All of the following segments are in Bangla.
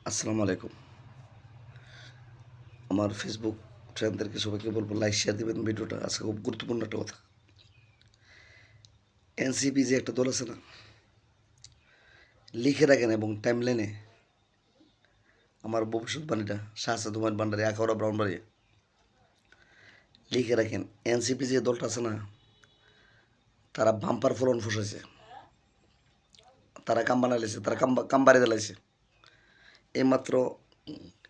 আসসালামু আলাইকুম। আমার ফেসবুক ফ্রেন্ডদেরকে সবাইকে বলবো লাইক শেয়ার দিবেন ভিডিওটা। আজকে খুব গুরুত্বপূর্ণ একটা কথা। এনসিপি যে একটা দল আছে না, লিখে রাখেন এবং টাইমলাইনে আমার ভবিষ্যৎবাণীটা শাহসাদ হুমায়ুন ভান্ডারী আখাউড়া ব্রাহ্মণবাড়িয়া লিখে রাখেন। এনসিপি যে দলটা আছে না, তারা বাম্পার ফলন ফসাইছে, তারা কাম বানাইছে, তারা কাম বাড়ি দিলাইছে। এইমাত্র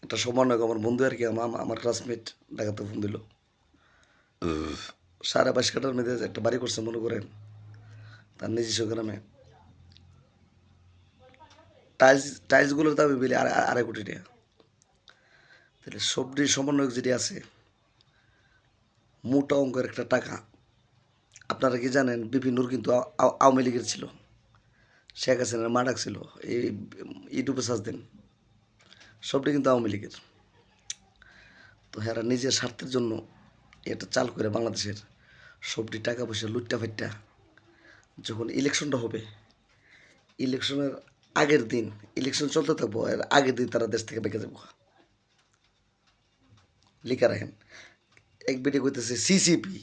একটা সমন্বয়ক আমার বন্ধু আর কি, আমার ক্লাসমেট ঢাকাতে ফোন দিল। 22.5 কাঠার মধ্যে একটা বাড়ি করছে মনে করেন তার নিজস্ব গ্রামে। টাইলসগুলোর দামই বেলে 2.5 কোটি টাকা। তাহলে সবজির সমন্বয়ক যেটি আছে, মোটা অঙ্কের একটা টাকা। আপনারা কি জানেন বিপি নূর কিন্তু আওয়ামী লীগের ছিল, শেখ হাসিনার মা ডাকছিল, এই ইউটিউবে সার্চ দেন, সবটি কিন্তু আওয়ামী লীগের। তো হ্যাঁ, নিজের স্বার্থের জন্য এটা চাল করে বাংলাদেশের সবটি টাকা পয়সা লুটটা ফাইটটা যখন ইলেকশনটা হবে, ইলেকশনের আগের দিন, ইলেকশন চলতে থাকবো, এর আগের দিন তারা দেশ থেকে বেঁকে যাবো। লিখা রাখেন। এক বেটে কইতেছে সিসিপি,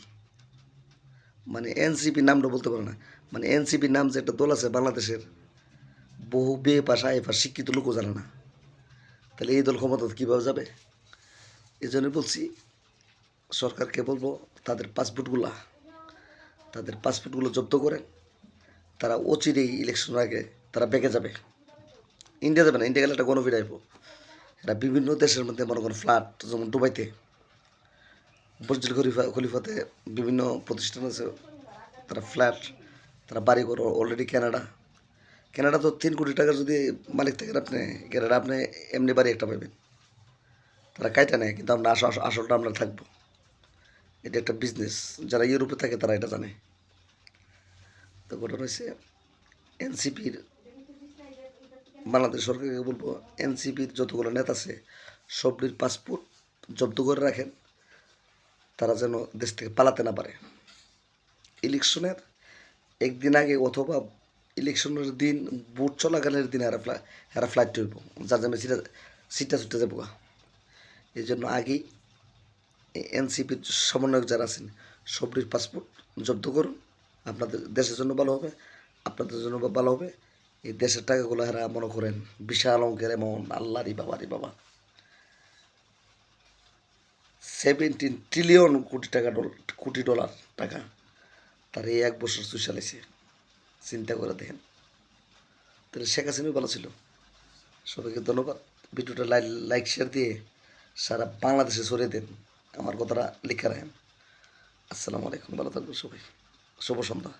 মানে এনসিপি নামটা বলতে পারে না। মানে এনসিপি নাম যে একটা দল আছে বাংলাদেশের, বহু বে পাশা এফা শিক্ষিত লোকও জানে না। তাহলে এই দল ক্ষমতা কীভাবে যাবে? এই জন্য বলছি সরকারকে বলবো তাদের পাসপোর্টগুলো জব্দ করেন। তারা অচিরেই ইলেকশনের আগে তারা বেঁকে যাবে। ইন্ডিয়া যাবে না, ইন্ডিয়া গেলে একটা গণভিড় আইব। এরা বিভিন্ন দেশের মধ্যে মনে করেন ফ্ল্যাট, যেমন দুবাইতে বুর্জুল খলিফাতে বিভিন্ন প্রতিষ্ঠান আছে, তারা ফ্ল্যাট, তারা বাড়ি ঘর অলরেডি। কানাডা তো 3 কোটি টাকার যদি মালিক থাকেন আপনি এমনি বাড়ি একটা পাবেন। তারা কাইটা নেয়, কিন্তু আমরা আসলটা আমরা থাকবো। এটা একটা বিজনেস। যারা ইউরোপে থাকে তারা এটা জানে। তো ঘটনা হয়েছে এনসিপির, বাংলাদেশ সরকারকে বলবো এনসিপির যতগুলো নেতা আছে সবটির পাসপোর্ট জব্দ করে রাখেন, তারা যেন দেশ থেকে পালাতে না পারে। ইলেকশনের একদিন আগে অথবা ইলেকশনের দিন, ভোট চলাকালের দিন এরা ফ্লাইট হইব, যার জন্য সিটটা ছুটে যাবো। এই জন্য আগেই এনসিপির সমন্বয়ক যারা আছেন সবটির পাসপোর্ট জব্দ করুন। আপনাদের দেশের জন্য ভালো হবে, আপনাদের জন্য ভালো হবে। এই দেশের টাকাগুলো এরা মনে করেন বিশাল অঙ্কের এমন, আল্লাহ রে বাবা, 17 ট্রিলিয়ন কোটি ডলার টাকা তার এই 1 বছর চুষালেছে। চিন্তা করে দেখেন। তাহলে শেখ হাসিনাও ভালো ছিল। সবাইকে ধন্যবাদ। ভিডিওটা লাইক শেয়ার দিয়ে সারা বাংলাদেশে ছড়িয়ে দেন। আমার কথাটা লিখে রাখেন। আসসালামু আলাইকুম, ভালো থাকবেন সবাই। শুভ সন্ধ্যা।